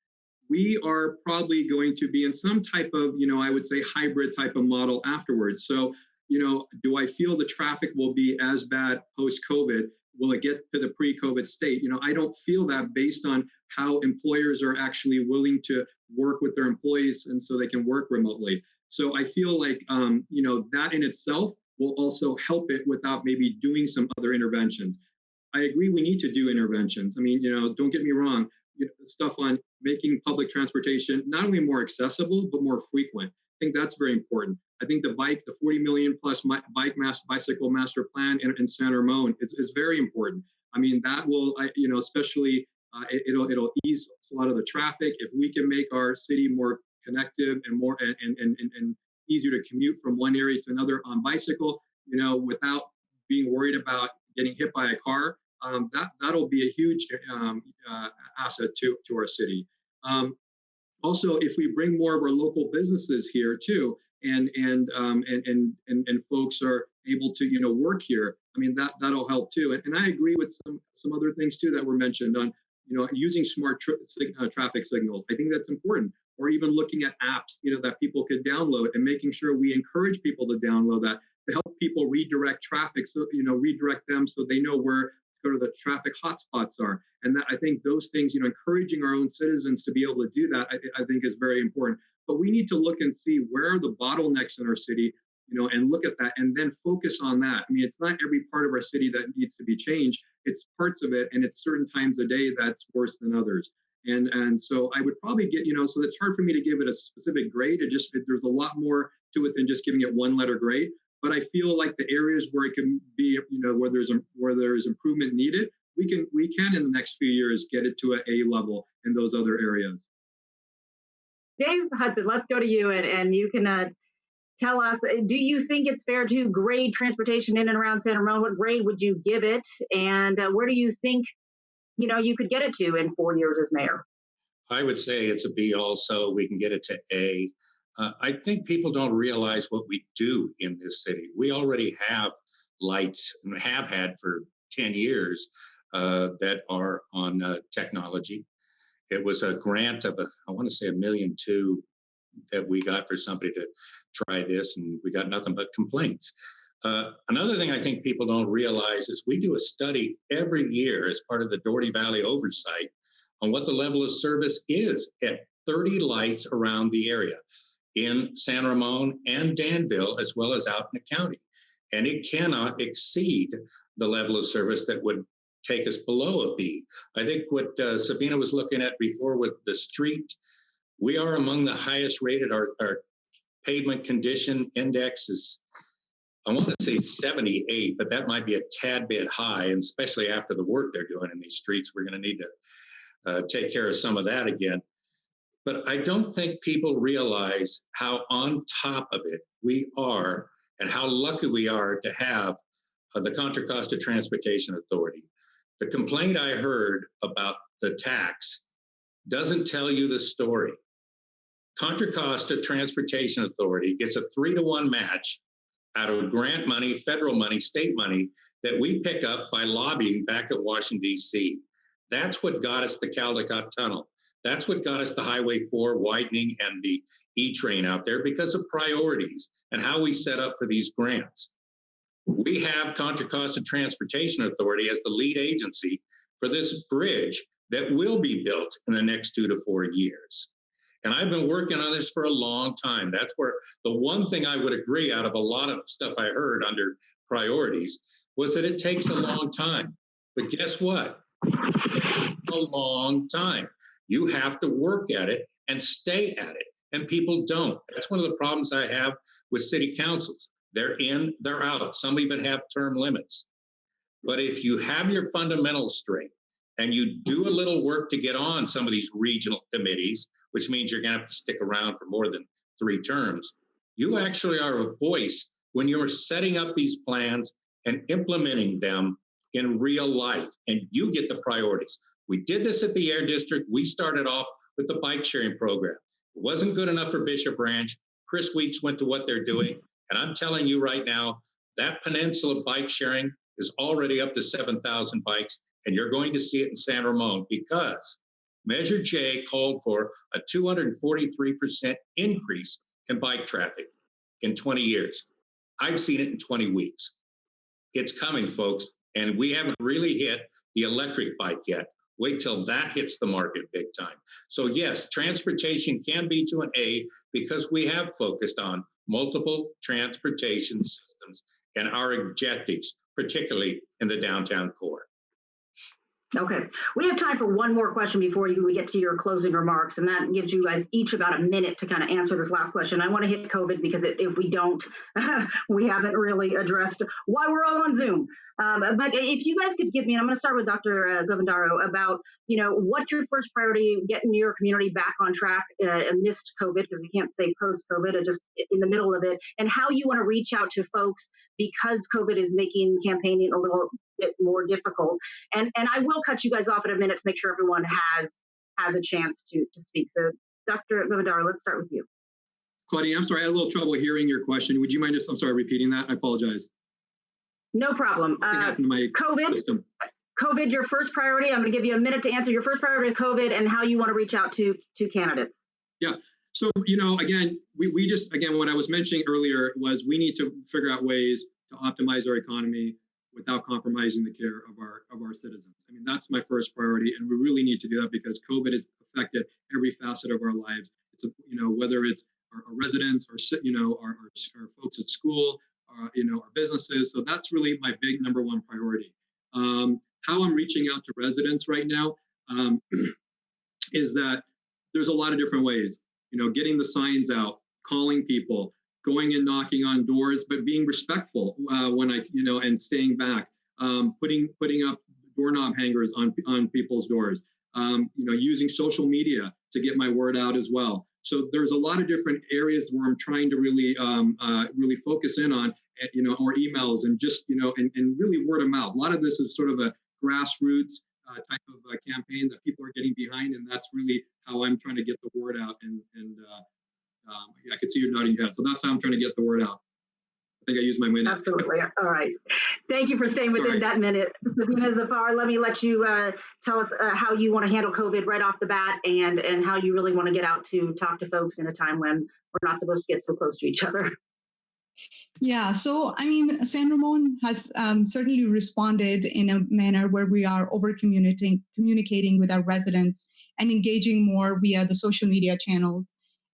we are probably going to be in some type of, I would say hybrid type of model afterwards. So, do I feel the traffic will be as bad post-COVID? Will it get to the pre-COVID state? I don't feel that, based on how employers are actually willing to work with their employees and so they can work remotely. So I feel like, that in itself will also help it without maybe doing some other interventions. I agree we need to do interventions. I mean, don't get me wrong, stuff on making public transportation not only more accessible, but more frequent. I think that's very important. I think the 40 million plus bicycle master plan in San Ramon is very important. I mean, that will, especially, it'll ease a lot of the traffic. If we can make our city more connective and more and easier to commute from one area to another on bicycle, without being worried about getting hit by a car, that'll be a huge asset to our city. Also, if we bring more of our local businesses here too, and folks are able to work here, I mean, that'll help too. And I agree with some other things too that were mentioned on using smart traffic signals. I think that's important. Or even looking at apps that people could download, and making sure we encourage people to download that to help people redirect traffic. So redirect them so they know where sort of the traffic hotspots are. And that, I think those things, encouraging our own citizens to be able to do that, I think is very important. But we need to look and see where are the bottlenecks in our city, and look at that and then focus on that. I mean, it's not every part of our city that needs to be changed. It's parts of it, and it's certain times a day that's worse than others. And so I would probably get, so it's hard for me to give it a specific grade. There's a lot more to it than just giving it one letter grade. But I feel like the areas where it can be, where there's improvement needed, we can in the next few years get it to an A level in those other areas. Dave Hudson, let's go to you, and you can tell us, do you think it's fair to grade transportation in and around San Ramon? What grade would you give it? And where do you think, you could get it to in 4 years as mayor? I would say it's a B also. We can get it to A. I think people don't realize what we do in this city. We already have lights and have had for 10 years that are on technology. It was a grant of, I want to say $1.2 million that we got for somebody to try this, and we got nothing but complaints. Another thing I think people don't realize is we do a study every year as part of the Doherty Valley oversight on what the level of service is at 30 lights around the area in San Ramon and Danville, as well as out in the county. And it cannot exceed the level of service that would take us below a B. I think what Sabina was looking at before with the street, we are among the highest rated. Our pavement condition index is, I want to say 78, but that might be a tad bit high, and especially after the work they're doing in these streets, we're going to need to take care of some of that again. But I don't think people realize how on top of it we are and how lucky we are to have the Contra Costa Transportation Authority. The complaint I heard about the tax doesn't tell you the story. Contra Costa Transportation Authority gets a 3-to-1 match out of grant money, federal money, state money that we pick up by lobbying back at Washington, D.C. That's what got us the Caldecott Tunnel. That's what got us the Highway 4 widening and the E-train out there because of priorities and how we set up for these grants. We have Contra Costa Transportation Authority as the lead agency for this bridge that will be built in the next 2 to 4 years. And I've been working on this for a long time. That's where the one thing I would agree out of a lot of stuff I heard under priorities was that it takes a long time. But guess what? It takes a long time. You have to work at it and stay at it. And people don't. That's one of the problems I have with city councils. They're in, they're out. Some even have term limits. But if you have your fundamentals straight and you do a little work to get on some of these regional committees, which means you're going to have to stick around for more than 3 terms, you actually are a voice when you're setting up these plans and implementing them in real life, and you get the priorities. We did this at the Air District. We started off with the bike sharing program. It wasn't good enough for Bishop Ranch. Chris Weeks went to what they're doing, and I'm telling you right now, that peninsula bike sharing is already up to 7,000 bikes, and you're going to see it in San Ramon because Measure J called for a 243% increase in bike traffic in 20 years. I've seen it in 20 weeks. It's coming, folks, and we haven't really hit the electric bike yet. Wait till that hits the market big time. So yes, transportation can be to an A because we have focused on multiple transportation systems and our objectives, particularly in the downtown core. Okay, we have time for one more question before we get to your closing remarks, and that gives you guys each about a minute to kind of answer this last question. I want to hit COVID because if we don't, we haven't really addressed why we're all on Zoom. But if you guys could give me, and I'm going to start with Dr. Govindaro, about what's your first priority, getting your community back on track amidst COVID, because we can't say post-COVID, just in the middle of it, and how you want to reach out to folks because COVID is making campaigning a little bit more difficult. And I will cut you guys off in a minute to make sure everyone has a chance to speak. So Dr. Govindaro, let's start with you. Claudine, I'm sorry, I had a little trouble hearing your question. Would you mind just, repeating that? I apologize. No problem. COVID, your first priority. I'm going to give you a minute to answer your first priority of COVID and how you want to reach out to candidates. Yeah. So, again, we just, what I was mentioning earlier was we need to figure out ways to optimize our economy, without compromising the care of our citizens. I mean, that's my first priority, and we really need to do that because COVID has affected every facet of our lives. It's whether it's our residents, our folks at school, our businesses. So that's really my big number one priority. How I'm reaching out to residents right now is that there's a lot of different ways. Getting the signs out, calling people, going and knocking on doors, but being respectful and staying back. Putting up doorknob hangers on people's doors. Using social media to get my word out as well. So there's a lot of different areas where I'm trying to really focus in on, or emails and just, and really word of mouth. A lot of this is sort of a grassroots type of campaign that people are getting behind, and that's really how I'm trying to get the word out. And I can see you nodding your head. So that's how I'm trying to get the word out. I think I used my minute. Absolutely. All right. Thank you for staying within that minute. Sabine Zabar, let me let you tell us how you want to handle COVID right off the bat and how you really want to get out to talk to folks in a time when we're not supposed to get so close to each other. Yeah, so I mean, San Ramon has certainly responded in a manner where we are communicating with our residents and engaging more via the social media channels.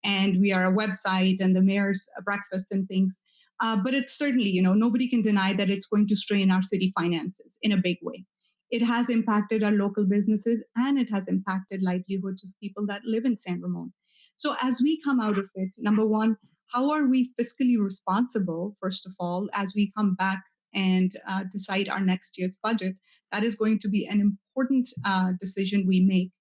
And we are a website and the mayor's breakfast and things. But it's certainly, nobody can deny that it's going to strain our city finances in a big way. It has impacted our local businesses and it has impacted livelihoods of people that live in San Ramon. So as we come out of it, number one, how are we fiscally responsible, first of all, as we come back and decide our next year's budget? That is going to be an important decision we make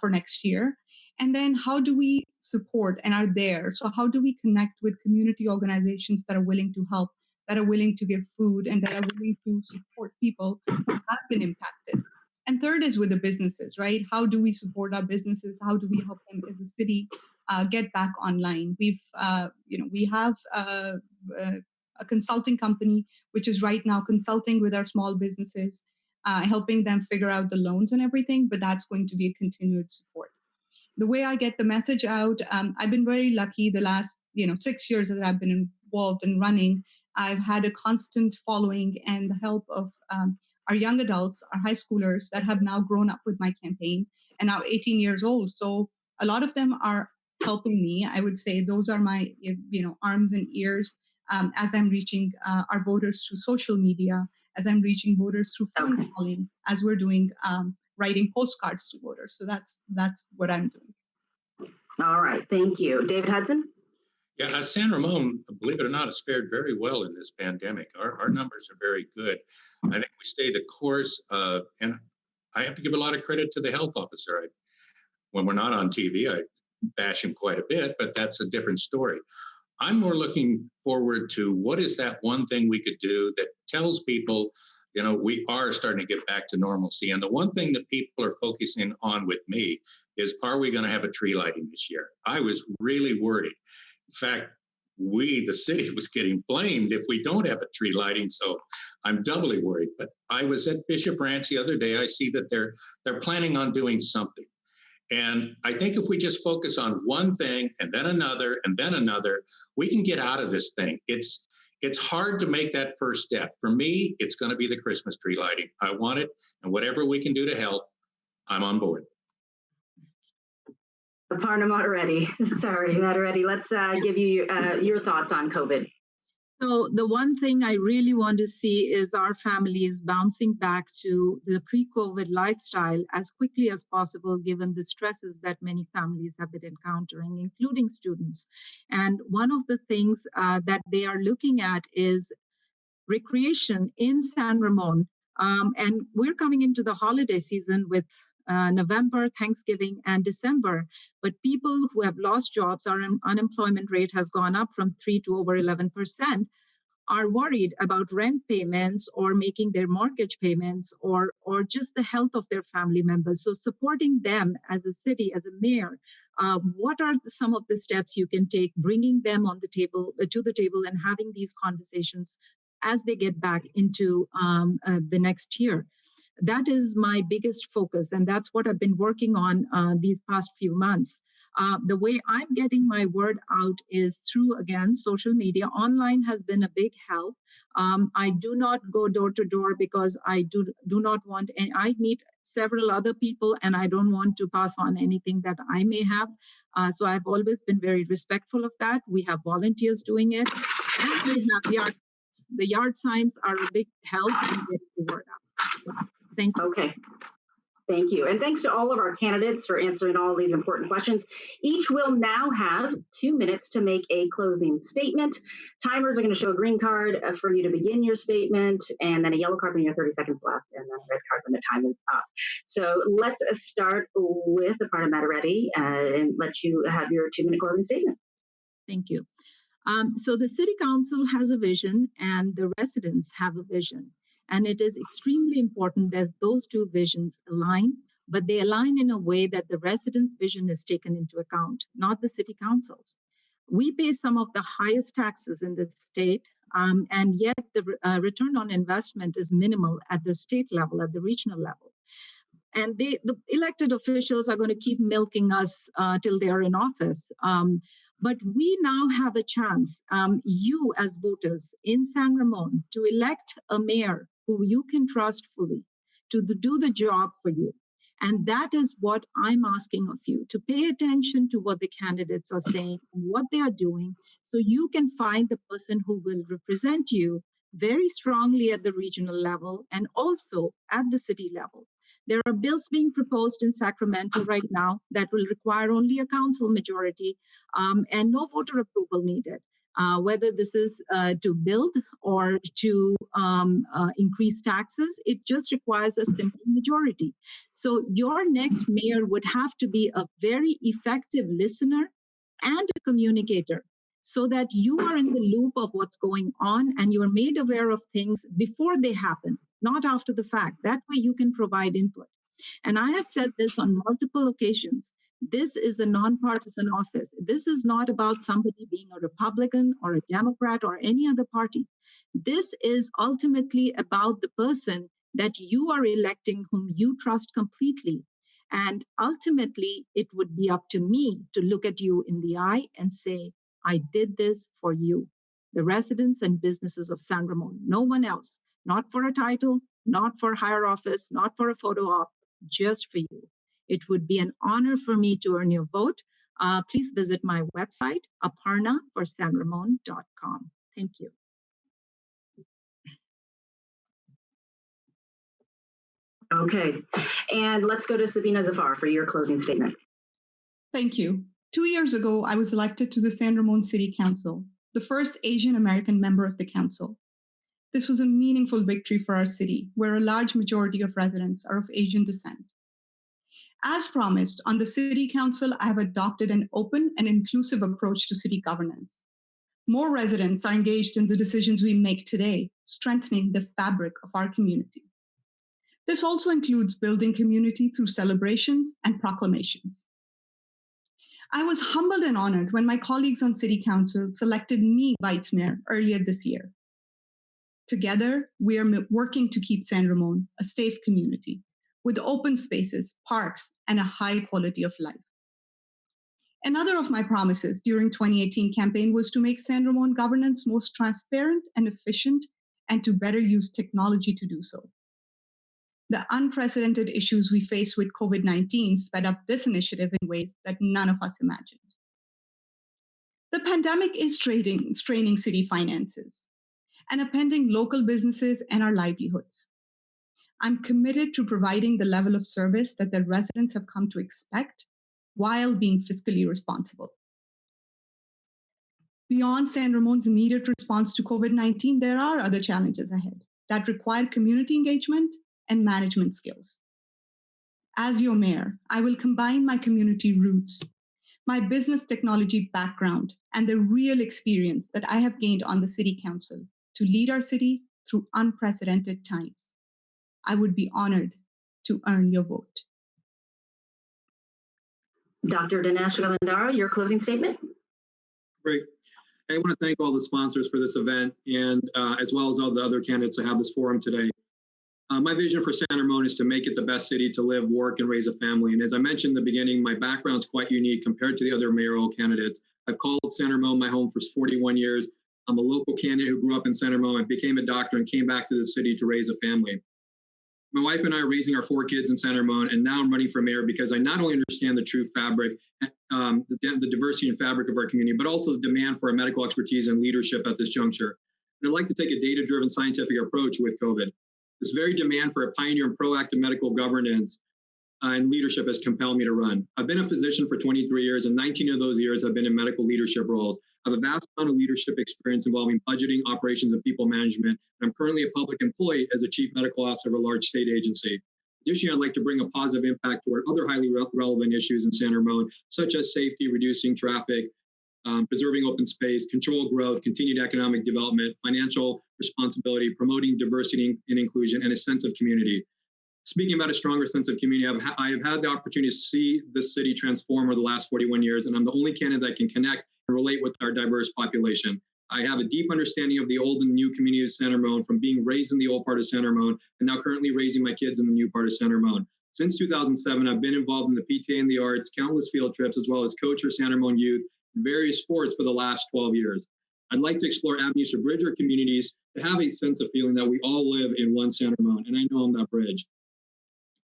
for next year. And then how do we support and are there? So how do we connect with community organizations that are willing to help, that are willing to give food, and that are willing to support people who have been impacted? And third is with the businesses, right? How do we support our businesses? How do we help them as a city get back online? We have a consulting company, which is right now consulting with our small businesses, helping them figure out the loans and everything, but that's going to be a continued support. The way I get the message out, I've been very lucky the last 6 years that I've been involved in running. I've had a constant following and the help of our young adults, our high schoolers that have now grown up with my campaign and now 18 years old. So a lot of them are helping me. I would say those are my arms and ears as I'm reaching our voters through social media, as I'm reaching voters through phone calling, as we're doing writing postcards to voters. So that's what I'm doing. All right. Thank you. David Hudson? Yeah, San Ramon, believe it or not, has fared very well in this pandemic. Our numbers are very good. I think we stayed the course, and I have to give a lot of credit to the health officer. When we're not on TV, I bash him quite a bit, but that's a different story. I'm more looking forward to what is that one thing we could do that tells people, we are starting to get back to normalcy. And the one thing that people are focusing on with me is, are we going to have a tree lighting this year? I was really worried. In fact, the city was getting blamed if we don't have a tree lighting. So I'm doubly worried. But I was at Bishop Ranch the other day. I see that they're planning on doing something. And I think if we just focus on one thing and then another and then another, we can get out of this thing. It's hard to make that first step. For me, it's going to be the Christmas tree lighting. I want it, and whatever we can do to help, I'm on board. Aparna Matareddy, let's give you your thoughts on COVID. So the one thing I really want to see is our families bouncing back to the pre-COVID lifestyle as quickly as possible, given the stresses that many families have been encountering, including students. And one of the things that they are looking at is recreation in San Ramon. And we're coming into the holiday season with November, Thanksgiving, and December. But people who have lost jobs, our unemployment rate has gone up from 3 to over 11%, are worried about rent payments or making their mortgage payments or just the health of their family members. So supporting them as a city, as a mayor, what are some of the steps you can take, bringing them on the table, to the table, and having these conversations as they get back into the next year? That is my biggest focus, and that's what I've been working on these past few months. The way I'm getting my word out is through, again, social media. Online has been a big help. I do not go door to door because I do not want, and I meet several other people and I don't want to pass on anything that I may have. So I've always been very respectful of that. We have volunteers doing it, and we have the yard signs are a big help in getting the word out. So thank you. Okay. Thank you. And thanks to all of our candidates for answering all these important questions. Each will now have 2 minutes to make a closing statement. Timers are going to show a green card for you to begin your statement, and then a yellow card when you have 30 seconds left, and then a red card when the time is up. So let's start with Aparna Madareddy and let you have your 2-minute closing statement. Thank you. So the City Council has a vision and the residents have a vision. And it is extremely important that those two visions align, but they align in a way that the residents' vision is taken into account, not the City Council's. We pay some of the highest taxes in the state, and yet the return on investment is minimal at the state level, at the regional level. And the elected officials are going to keep milking us till they are in office. But we now have a chance, you as voters in San Ramon, to elect a mayor who you can trust fully to do the job for you. And that is what I'm asking of you, to pay attention to what the candidates are saying and what they are doing, so you can find the person who will represent you very strongly at the regional level and also at the city level. There are bills being proposed in Sacramento right now that will require only a council majority and no voter approval needed. Whether this is to build or to increase taxes, it just requires a simple majority. So your next mayor would have to be a very effective listener and a communicator, so that you are in the loop of what's going on and you are made aware of things before they happen, not after the fact. That way you can provide input. And I have said this on multiple occasions. This is a nonpartisan office. This is not about somebody being a Republican or a Democrat or any other party. This is ultimately about the person that you are electing, whom you trust completely. And ultimately, it would be up to me to look at you in the eye and say, I did this for you, the residents and businesses of San Ramon, no one else, not for a title, not for higher office, not for a photo op, just for you. It would be an honor for me to earn your vote. Please visit my website, aparnaforsanramon.com. Thank you. Okay, and let's go to Sabine Zabar for your closing statement. Thank you. 2 years ago, I was elected to the San Ramon City Council, the first Asian American member of the council. This was a meaningful victory for our city, where a large majority of residents are of Asian descent. As promised, on the City Council, I have adopted an open and inclusive approach to city governance. More residents are engaged in the decisions we make today, strengthening the fabric of our community. This also includes building community through celebrations and proclamations. I was humbled and honored when my colleagues on City Council selected me Vice Mayor earlier this year. Together, we are working to keep San Ramon a safe community with open spaces, parks, and a high quality of life. Another of my promises during 2018 campaign was to make San Ramon governance most transparent and efficient, and to better use technology to do so. The unprecedented issues we face with COVID-19 sped up this initiative in ways that none of us imagined. The pandemic is straining city finances and upending local businesses and our livelihoods. I'm committed to providing the level of service that the residents have come to expect while being fiscally responsible. Beyond San Ramon's immediate response to COVID-19, there are other challenges ahead that require community engagement and management skills. As your mayor, I will combine my community roots, my business technology background, and the real experience that I have gained on the City Council to lead our city through unprecedented times. I would be honored to earn your vote. Dr. Dinesh Govindara, your closing statement. Great. I want to thank all the sponsors for this event, and as well as all the other candidates that have this forum today. My vision for San Ramon is to make it the best city to live, work, and raise a family. And as I mentioned in the beginning, my background is quite unique compared to the other mayoral candidates. I've called San Ramon my home for 41 years. I'm a local candidate who grew up in San Ramon. I became a doctor and came back to the city to raise a family. My wife and I are raising our 4 kids in San Ramon, and now I'm running for mayor because I not only understand the true fabric, the diversity and fabric of our community, but also the demand for our medical expertise and leadership at this juncture. And I'd like to take a data-driven scientific approach with COVID. This very demand for a pioneer and proactive medical governance and leadership has compelled me to run. I've been a physician for 23 years, and 19 of those years have been in medical leadership roles. I have a vast amount of leadership experience involving budgeting, operations, and people management. And I'm currently a public employee as a chief medical officer of a large state agency. Additionally, I'd like to bring a positive impact toward other highly relevant issues in San Ramon, such as safety, reducing traffic, preserving open space, controlled growth, continued economic development, financial responsibility, promoting diversity and inclusion, and a sense of community. Speaking about a stronger sense of community, I have had the opportunity to see the city transform over the last 41 years, and I'm the only candidate that can connect and relate with our diverse population. I have a deep understanding of the old and new community of San Ramon, from being raised in the old part of San Ramon and now currently raising my kids in the new part of San Ramon. Since 2007, I've been involved in the PTA and the arts, countless field trips, as well as coach for San Ramon youth in various sports for the last 12 years. I'd like to explore avenues to bridge our communities to have a sense of feeling that we all live in one San Ramon, and I know I'm that bridge.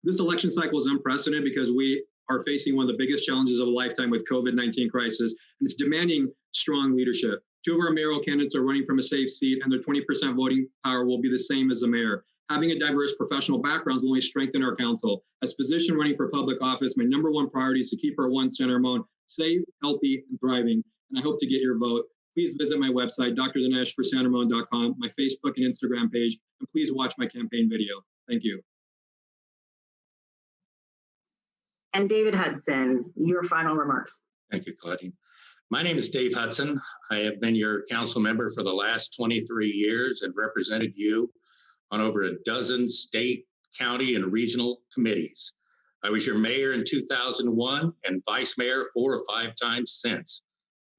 This election cycle is unprecedented because we are facing one of the biggest challenges of a lifetime with COVID-19 crisis, and it's demanding strong leadership. 2 of our mayoral candidates are running from a safe seat, and their 20% voting power will be the same as the mayor. Having a diverse professional background will only strengthen our council. As physician running for public office, my #1 priority is to keep our one San Ramon safe, healthy, and thriving, and I hope to get your vote. Please visit my website, drdineshforsanramon.com, my Facebook and Instagram page, and please watch my campaign video. Thank you. And David Hudson, your final remarks. Thank you, Claudine. My name is Dave Hudson. I have been your council member for the last 23 years and represented you on over a dozen state, county, and regional committees. I was your mayor in 2001 and vice mayor 4 or 5 times since.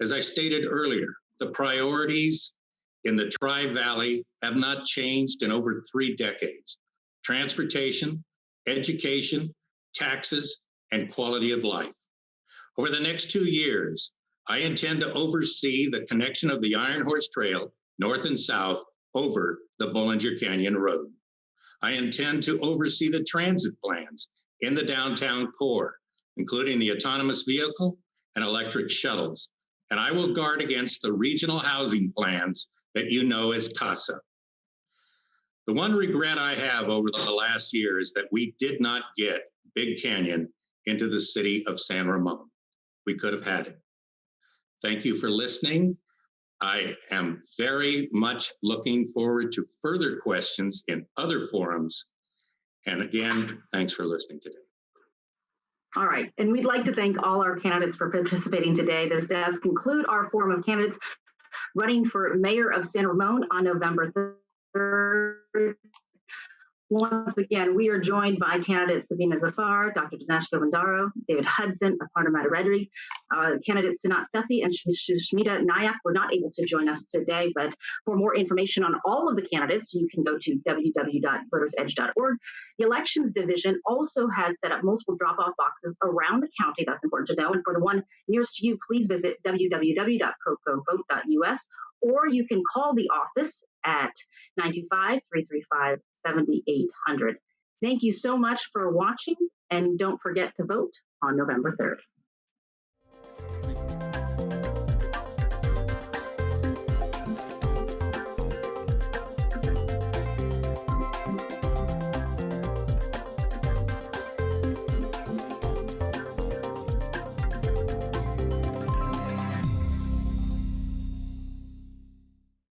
As I stated earlier, the priorities in the Tri-Valley have not changed in over 3 decades. Transportation, education, taxes, and quality of life. Over the next 2 years, I intend to oversee the connection of the Iron Horse Trail, north and south, over the Bollinger Canyon Road. I intend to oversee the transit plans in the downtown core, including the autonomous vehicle and electric shuttles. And I will guard against the regional housing plans that you know as Costa. The one regret I have over the last year is that we did not get Big Canyon into the city of San Ramon. We could have had it. Thank you for listening. I am very much looking forward to further questions in other forums. And again, thanks for listening today. All right, and we'd like to thank all our candidates for participating today. This does conclude our forum of candidates running for mayor of San Ramon on November 3rd. Once again, we are joined by candidates Sabine Zabar, Dr. Dinesh Govindaro, David Hudson, Aparna Madareddy. Candidates Sanat Sethi and Shmita Nayak were not able to join us today, but for more information on all of the candidates, you can go to www.votersedge.org. The Elections Division also has set up multiple drop-off boxes around the county. That's important to know. And for the one nearest to you, please visit www.cocovote.us, or you can call the office at 925-335-7800. Thank you so much for watching, and don't forget to vote on November 3rd.